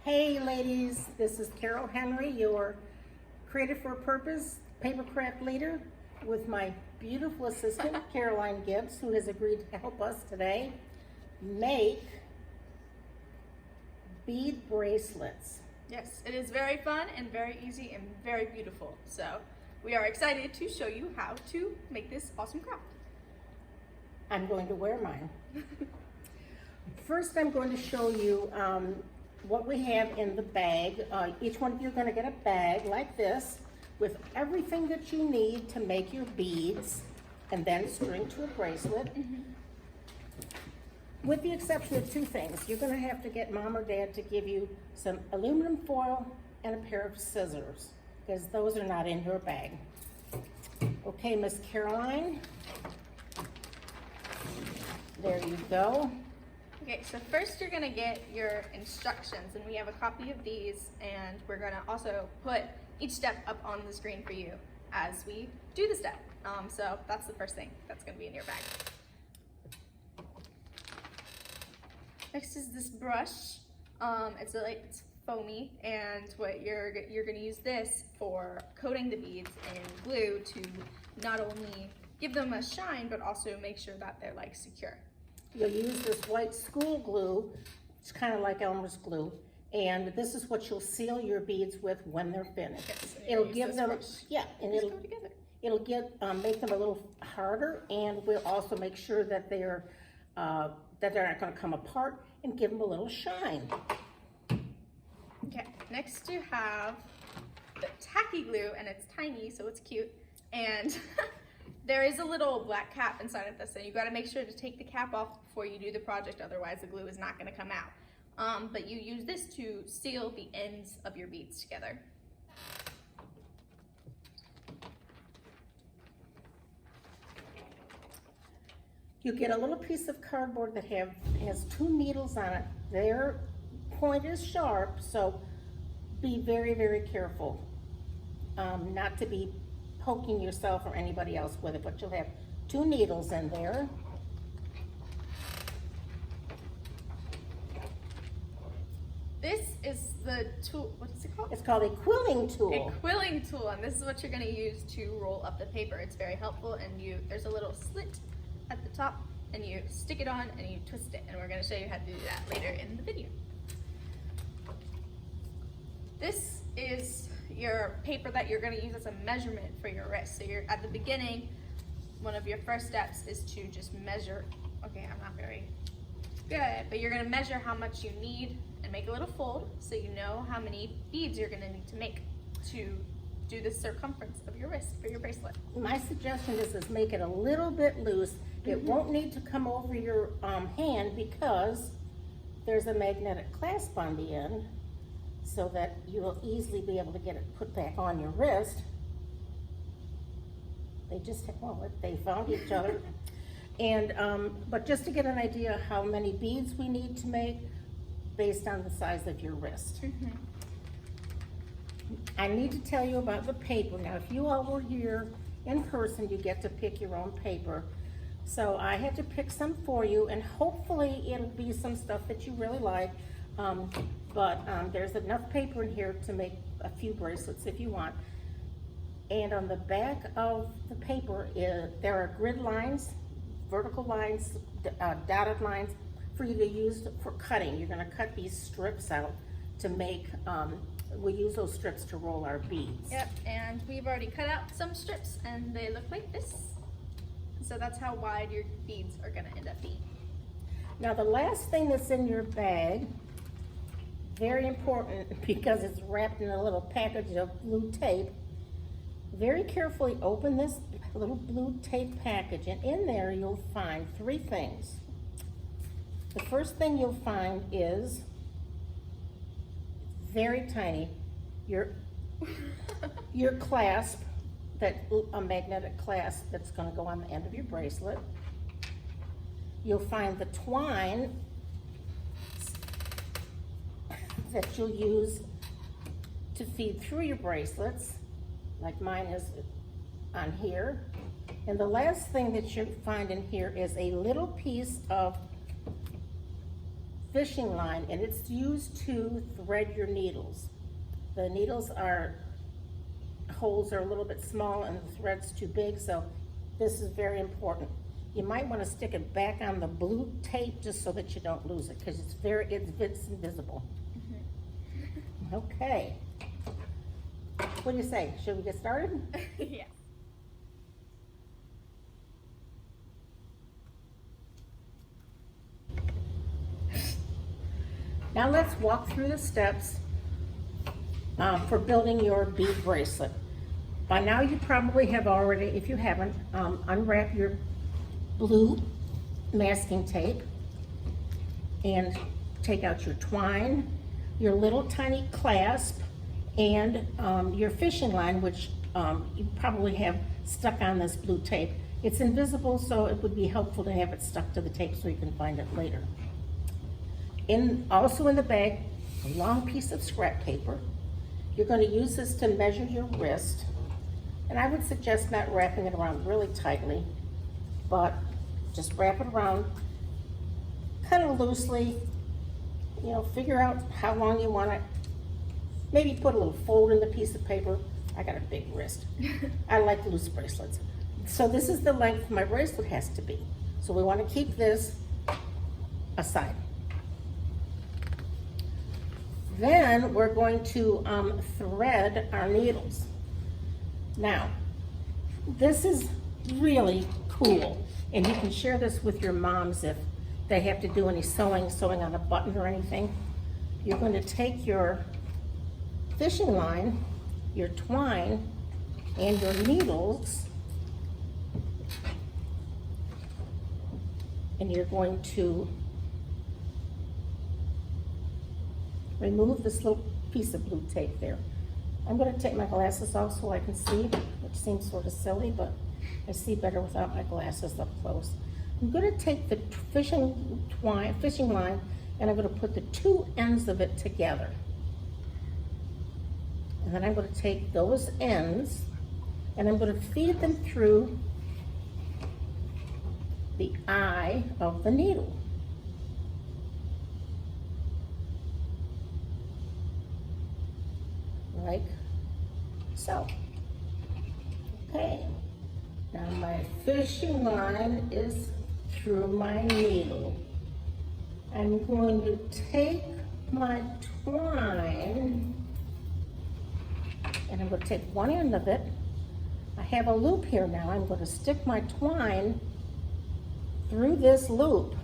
Hey ladies, this is Carol Henry, your Creative for a Purpose paper craft leader, with my beautiful assistant Caroline Gibbs, who has agreed to help us today make bead bracelets. Yes, it is very fun and very easy and very beautiful. So we are excited to show you how to make this awesome craft. I'm going to wear mine. First, I'm going to show you what we have in the bag. Each one of you are going to get a bag like this with everything that you need to make your beads and then string to a bracelet. With the exception of two things. You're going to have to get mom or dad to give you some aluminum foil and a pair of scissors, because those are not in your bag. Okay, Miss Caroline. There you go. Okay, so first you're gonna get your instructions, and we have a copy of these, and we're gonna also put each step up on the screen for you as we do the step. So that's the first thing that's gonna be in your bag. Next is this brush. It's foamy, and what you're gonna use this for coating the beads in glue to not only give them a shine, but also make sure that they're like secure. You'll use this white school glue. It's kind of like Elmer's glue, and this is what you'll seal your beads with when they're finished. Yes, it'll give them, brush. yeah, and Just go together. it'll make them a little harder, and we'll also make sure that they're not going to come apart, and give them a little shine. Okay, next you have the tacky glue, and it's tiny, so it's cute, and there is a little black cap inside of this, so you got to make sure to take the cap off before you do the project, otherwise the glue is not going to come out. But you use this to seal the ends of your beads together. You get a little piece of cardboard that has two needles on it. Their point is sharp, so be very, very careful not to be poking yourself or anybody else with it, but you'll have two needles in there. This is the tool, what is it called? It's called a quilling tool. A quilling tool, and this is what you're going to use to roll up the paper. It's very helpful, and there's a little slit at the top, and you stick it on and you twist it, and we're going to show you how to do that later in the video. This is your paper that you're going to use as a measurement for your wrist. So you're at the beginning, one of your first steps is to just measure. Okay, I'm not very good, but you're going to measure how much you need and make a little fold so you know how many beads you're going to need to make to do the circumference of your wrist for your bracelet. My suggestion is make it a little bit loose. It won't need to come over your hand, because there's a magnetic clasp on the end, so that you will easily be able to get it put back on your wrist. They found each other. And but just to get an idea of how many beads we need to make based on the size of your wrist. I need to tell you about the paper. Now, if you all were here in person, you get to pick your own paper. So I had to pick some for you, and hopefully it'll be some stuff that you really like. But there's enough paper in here to make a few bracelets if you want. And on the back of the paper, there are grid lines, vertical lines, dotted lines for you to use for cutting. You're going to cut these strips out to make, we use those strips to roll our beads. Yep, and we've already cut out some strips, and they look like this. So that's how wide your beads are going to end up being. Now, the last thing that's in your bag, very important because it's wrapped in a little package of blue tape. Very carefully open this little blue tape package, and in there you'll find three things. The first thing you'll find is very tiny, your clasp, a magnetic clasp that's going to go on the end of your bracelet. You'll find the twine that you'll use to feed through your bracelets, like mine is on here. And the last thing that you'll find in here is a little piece of fishing line, and it's used to thread your needles. The needles holes are a little bit small and the thread's too big, so this is very important. You might want to stick it back on the blue tape just so that you don't lose it, because it's invisible. Okay. What do you say? Should we get started? Yeah. Now let's walk through the steps for building your bead bracelet. By now you probably have already, if you haven't, unwrap your blue masking tape and take out your twine, your little tiny clasp, and your fishing line, which you probably have stuck on this blue tape. It's invisible, so it would be helpful to have it stuck to the tape so you can find it later. Also in the bag, a long piece of scrap paper. You're going to use this to measure your wrist, and I would suggest not wrapping it around really tightly, but just wrap it around kind of loosely. You know, figure out how long you want it. Maybe put a little fold in the piece of paper. I got a big wrist. I like loose bracelets. So this is the length my bracelet has to be. So we want to keep this aside. Then we're going to thread our needles. Now, this is really cool, and you can share this with your moms if they have to do any sewing on a button or anything. You're going to take your fishing line, your twine, and your needles, and you're going to remove this little piece of blue tape there. I'm going to take my glasses off so I can see, which seems sort of silly, but I see better without my glasses up close. I'm going to take the fishing line, and I'm going to put the two ends of it together. And then I'm going to take those ends, and I'm going to feed them through the eye of the needle. Like so. Okay, now my fishing line is through my needle. I'm going to take my twine, and I'm going to take one end of it. I have a loop here now. I'm going to stick my twine through this loop.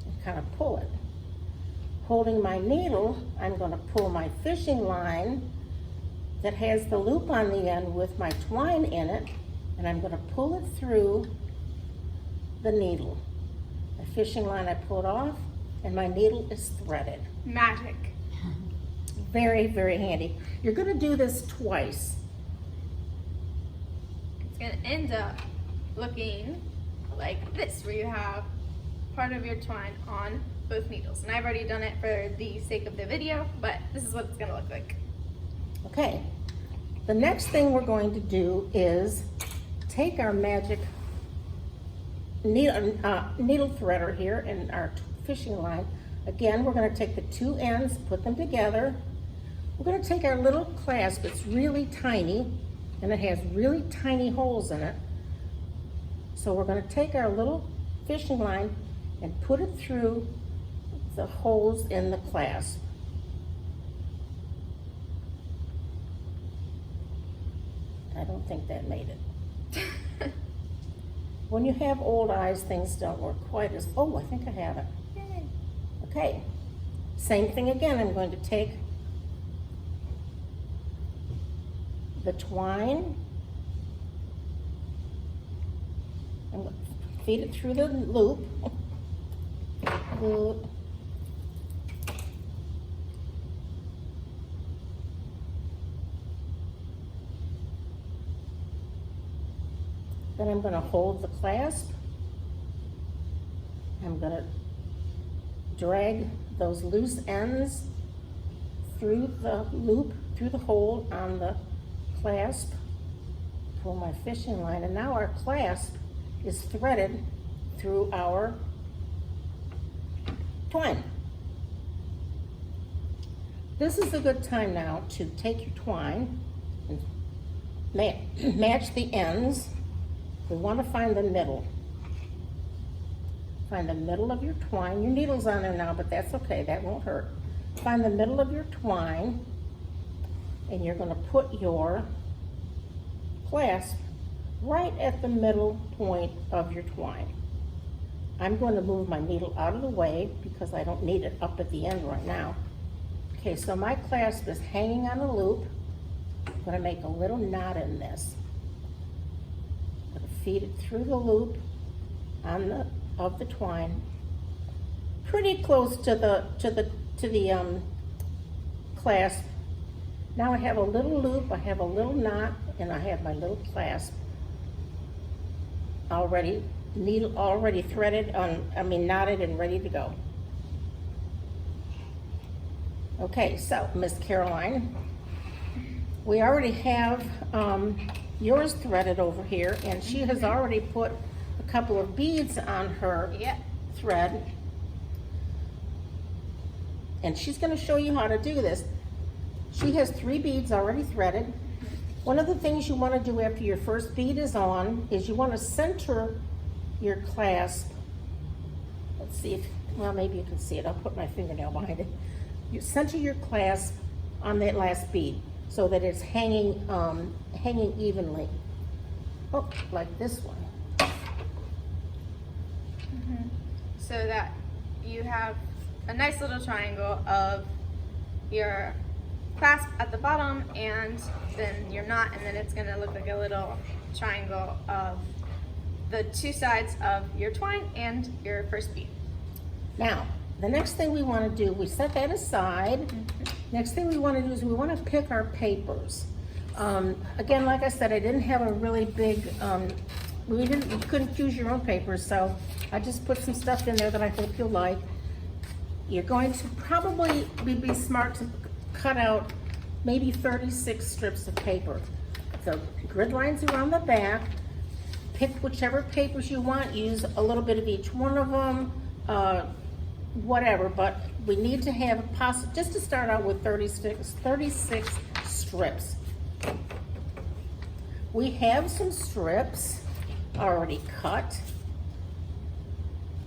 And kind of pull it. Holding my needle, I'm going to pull my fishing line that has the loop on the end with my twine in it, and I'm going to pull it through the needle. My fishing line, I pull it off, and my needle is threaded. Magic. Very, very handy. You're going to do this twice. It's going to end up looking like this, where you have part of your twine on both needles. And I've already done it for the sake of the video, but this is what it's going to look like. Okay. The next thing we're going to do is take our magic needle threader here and our fishing line. Again, we're going to take the two ends, put them together. We're going to take our little clasp. It's really tiny, and it has really tiny holes in it. So we're going to take our little fishing line and put it through the holes in the clasp. I don't think that made it. When you have old eyes, things don't work quite as, oh, I think I have it. Yay. Okay, same thing again. I'm going to take the twine, I'm going to feed it through the loop. Then I'm going to hold the clasp. I'm going to drag those loose ends through the loop, through the hole on the clasp, pull my fishing line, and now our clasp is threaded through our twine. This is a good time now to take your twine and match the ends. We want to find the middle. Find the middle of your twine. Your needle's on there now, but that's okay, that won't hurt. Find the middle of your twine, and you're going to put your clasp right at the middle point of your twine. I'm going to move my needle out of the way because I don't need it up at the end right now. Okay, so my clasp is hanging on a loop. I'm going to make a little knot in this. I'm going to feed it through the loop of the twine, pretty close to the clasp. Now I have a little loop, I have a little knot, and I have my little clasp already, needle already threaded knotted and ready to go. Okay, so Miss Caroline, we already have yours threaded over here, and she has already put a couple of beads on her thread, and she's going to show you how to do this. She has 3 beads already threaded. One of the things you want to do after your first bead is on is you want to center your clasp. Let's see if, well, maybe you can see it. I'll put my fingernail behind it. You center your clasp on that last bead so that it's hanging evenly. Oh, like this one. So that you have a nice little triangle of your clasp at the bottom and then your knot, and then it's going to look like a little triangle of the 2 sides of your twine and your first bead. Now, the next thing we want to do, we set that aside. Next thing we want to do is we want to pick our papers. Again, like I said, I didn't have a really big, you couldn't choose your own papers, so I just put some stuff in there that I hope you'll like. You're going to probably be smart to cut out maybe 36 strips of paper. The grid lines are on the back. Pick whichever papers you want, use a little bit of each one of them, whatever, but we need to have just to start out with 36 strips. We have some strips already cut,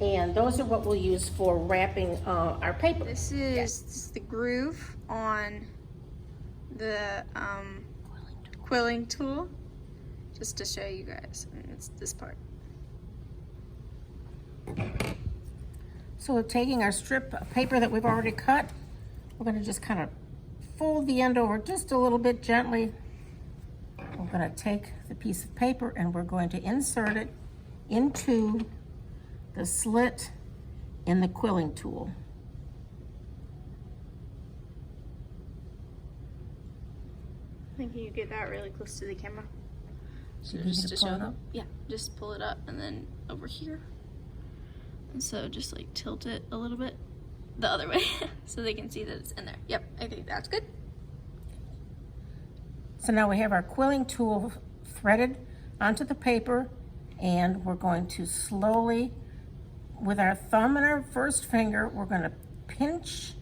and those are what we'll use for wrapping our paper. This is the groove on the quilling tool, just to show you guys, and it's this part. So we're taking our strip of paper that we've already cut, we're going to just kind of fold the end over just a little bit gently. We're going to take the piece of paper and we're going to insert it into the slit in the quilling tool. I think you get that really close to the camera. So just to pull it up? Yeah, just pull it up and then over here. And so just like tilt it a little bit the other way so they can see that it's in there. Yep, I think that's good. So now we have our quilling tool threaded onto the paper, and we're going to slowly, with our thumb and our first finger, we're going to pinch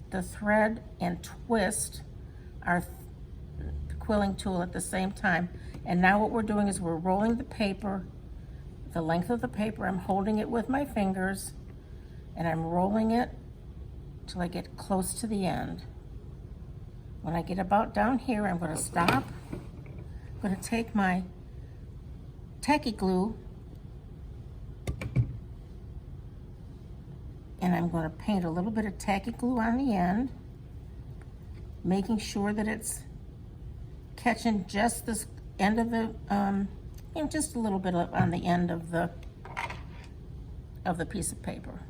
the thread and twist our quilling tool at the same time. And now what we're doing is we're rolling the paper, the length of the paper. I'm holding it with my fingers, and I'm rolling it till I get close to the end. When I get about down here, I'm going to stop. I'm going to take my tacky glue and I'm going to paint a little bit of tacky glue on the end, making sure that it's catching just this end of the, just a little bit on the end of the piece of paper.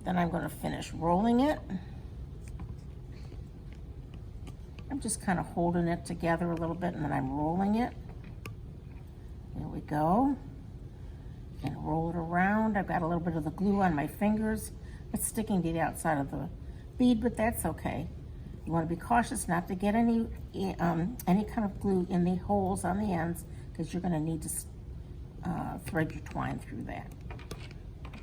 Then I'm going to finish rolling it. I'm just kind of holding it together a little bit, and then I'm rolling it. There we go. And roll it around. I've got a little bit of the glue on my fingers. It's sticking to the outside of the bead, but that's okay. You want to be cautious not to get any kind of glue in the holes on the ends, because you're gonna need to thread your twine through that.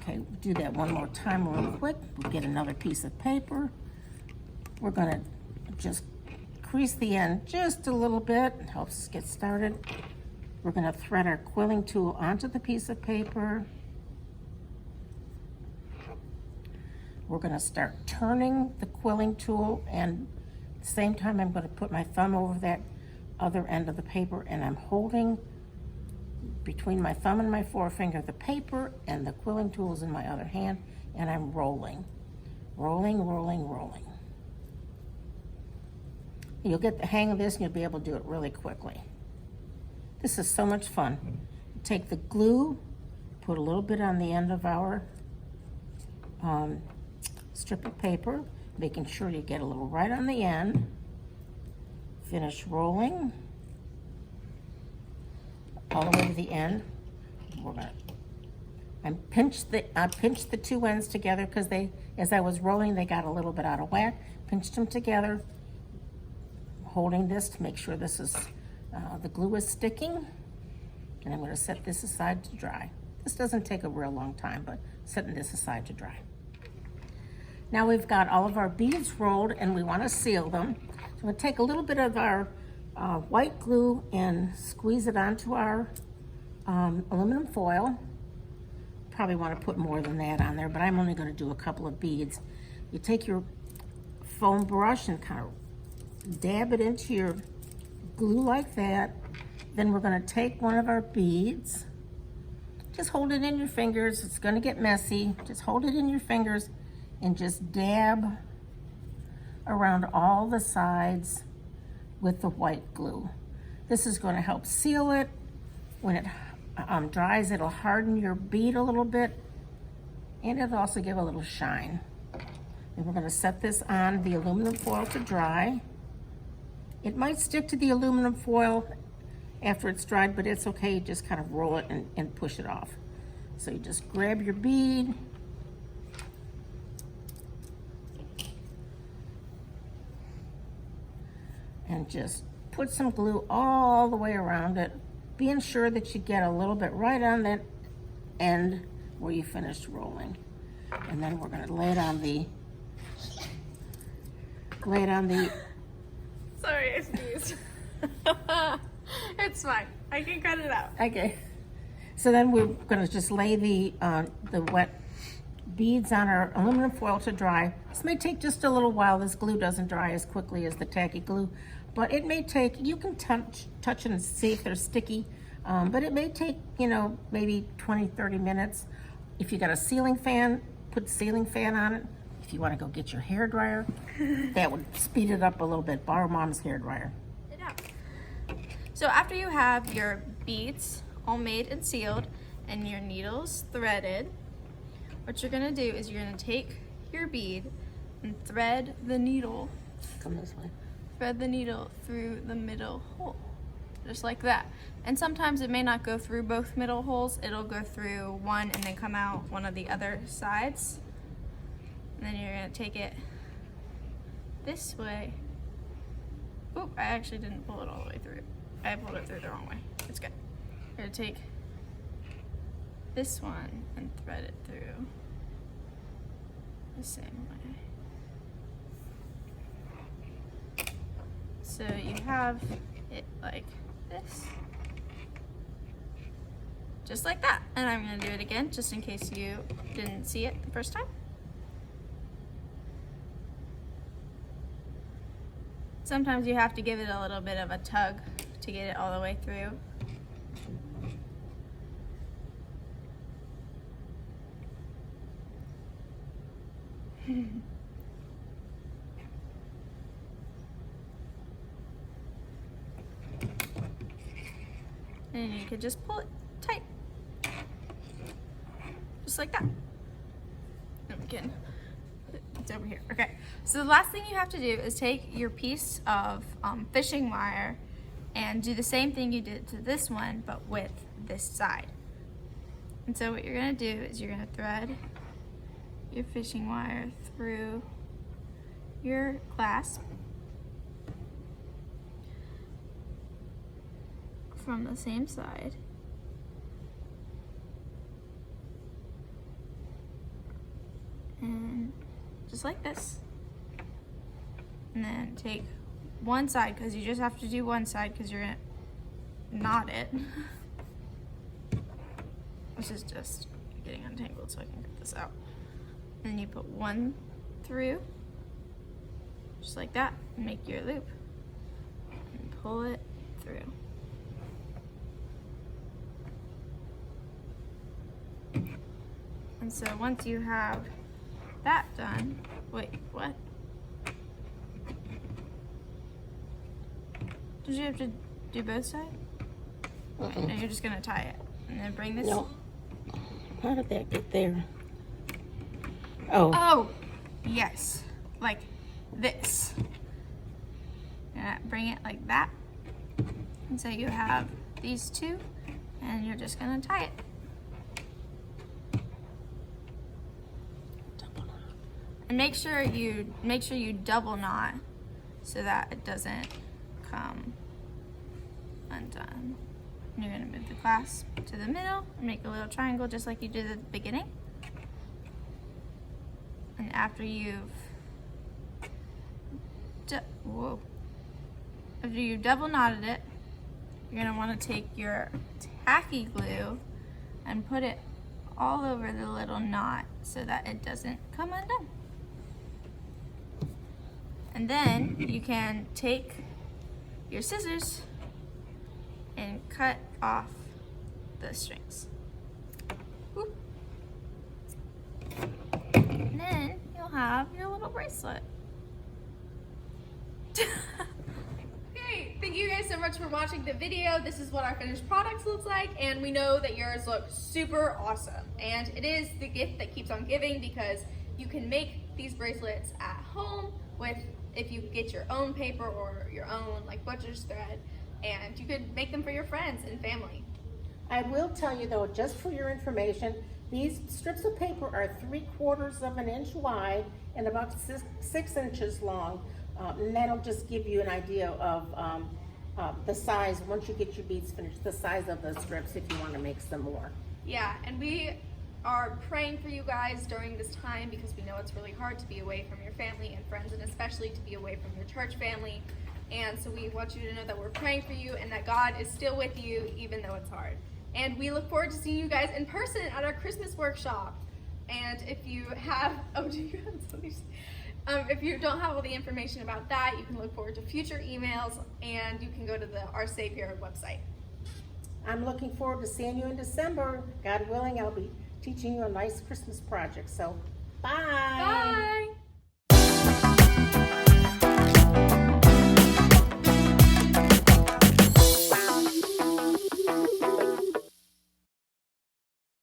Okay, do that one more time real quick. We'll get another piece of paper. We're gonna just crease the end just a little bit. It helps us get started. We're gonna thread our quilling tool onto the piece of paper. We're gonna start turning the quilling tool, and at the same time I'm gonna put my thumb over that other end of the paper, and I'm holding between my thumb and my forefinger the paper, and the quilling tool is in my other hand, and I'm rolling. Rolling, rolling, rolling. You'll get the hang of this and you'll be able to do it really quickly. This is so much fun. Take the glue, put a little bit on the end of our strip of paper, making sure you get a little right on the end. Finish rolling all the way to the end. I pinched the two ends together because as I was rolling, they got a little bit out of whack. Pinched them together, holding this to make sure this is the glue is sticking. And I'm going to set this aside to dry. This doesn't take a real long time, but setting this aside to dry. Now we've got all of our beads rolled and we want to seal them. So I'm going to take a little bit of our white glue and squeeze it onto our aluminum foil. Probably want to put more than that on there, but I'm only going to do a couple of beads. You take your foam brush and kind of dab it into your glue like that. Then we're going to take one of our beads. Just hold it in your fingers. It's going to get messy. Just hold it in your fingers and just dab around all the sides with the white glue. This is going to help seal it. When it dries, it'll harden your bead a little bit, and it'll also give a little shine. And we're going to set this on the aluminum foil to dry. It might stick to the aluminum foil after it's dried, but it's okay. You just kind of roll it and push it off. So you just grab your bead, and just put some glue all the way around it, being sure that you get a little bit right on that end where you finished rolling. And then we're going to lay it on the Sorry, I sneezed. It's fine. I can cut it out. Okay. So then we're going to just lay the wet beads on our aluminum foil to dry. This may take just a little while. This glue doesn't dry as quickly as the tacky glue, but it may take, you can touch and see if they're sticky, but it may take, maybe 20-30 minutes. If you got a ceiling fan, put the ceiling fan on it. If you want to go get your hair dryer, that would speed it up a little bit. Borrow Mom's hair dryer. Yeah. So after you have your beads all made and sealed and your needles threaded, what you're gonna do is you're gonna take your bead and thread the needle. Come this way. Thread the needle through the middle hole, just like that. And sometimes it may not go through both middle holes. It'll go through one and then come out one of the other sides. And then you're gonna take it this way. Oop, I actually didn't pull it all the way through. I pulled it through the wrong way. It's good. You're gonna take this one and thread it through the same way. So you have it like this. Just like that. And I'm gonna do it again just in case you didn't see it the first time. Sometimes you have to give it a little bit of a tug to get it all the way through. And you could just pull it tight. Just like that. And we can, it's over here. Okay, so the last thing you have to do is take your piece of fishing wire and do the same thing you did to this one, but with this side. And so what you're gonna do is you're gonna thread your fishing wire through your clasp. from the same side. And just like this. And then take one side, because you just have to do one side because you're gonna knot it. This is just getting untangled so I can get this out. And then you put one through, just like that, and make your loop. And pull it through. And so once you have that done, wait, what? Did you have to do both sides? No, you're just gonna tie it. And then bring this. No. How did that get there? Oh. Oh, yes. Like this. Bring it like that. And so you have these two, and you're just gonna tie it. And make sure you double knot so that it doesn't come undone. And you're gonna move the clasp to the middle and make a little triangle just like you did at the beginning. And after you've double knotted it, you're gonna want to take your tacky glue and put it all over the little knot so that it doesn't come undone. And then you can take your scissors and cut off the strings. Whoop. And then you'll have your little bracelet. Okay, thank you guys so much for watching the video. This is what our finished products looks like, and we know that yours look super awesome. And it is the gift that keeps on giving, because you can make these bracelets at home with, if you get your own paper or your own like butcher's thread, and you could make them for your friends and family. I will tell you though, just for your information, these strips of paper are 3/4 of an inch wide and about 6 inches long. And that'll just give you an idea of the size, once you get your beads finished, the size of the strips if you want to make some more. Yeah, and we are praying for you guys during this time, because we know it's really hard to be away from your family and friends, and especially to be away from your church family. And so we want you to know that we're praying for you and that God is still with you even though it's hard. And we look forward to seeing you guys in person at our Christmas workshop. And if you have, if you don't have all the information about that, you can look forward to future emails, and you can go to the Our Savior website. I'm looking forward to seeing you in December. God willing, I'll be teaching you a nice Christmas project. So, bye. Bye.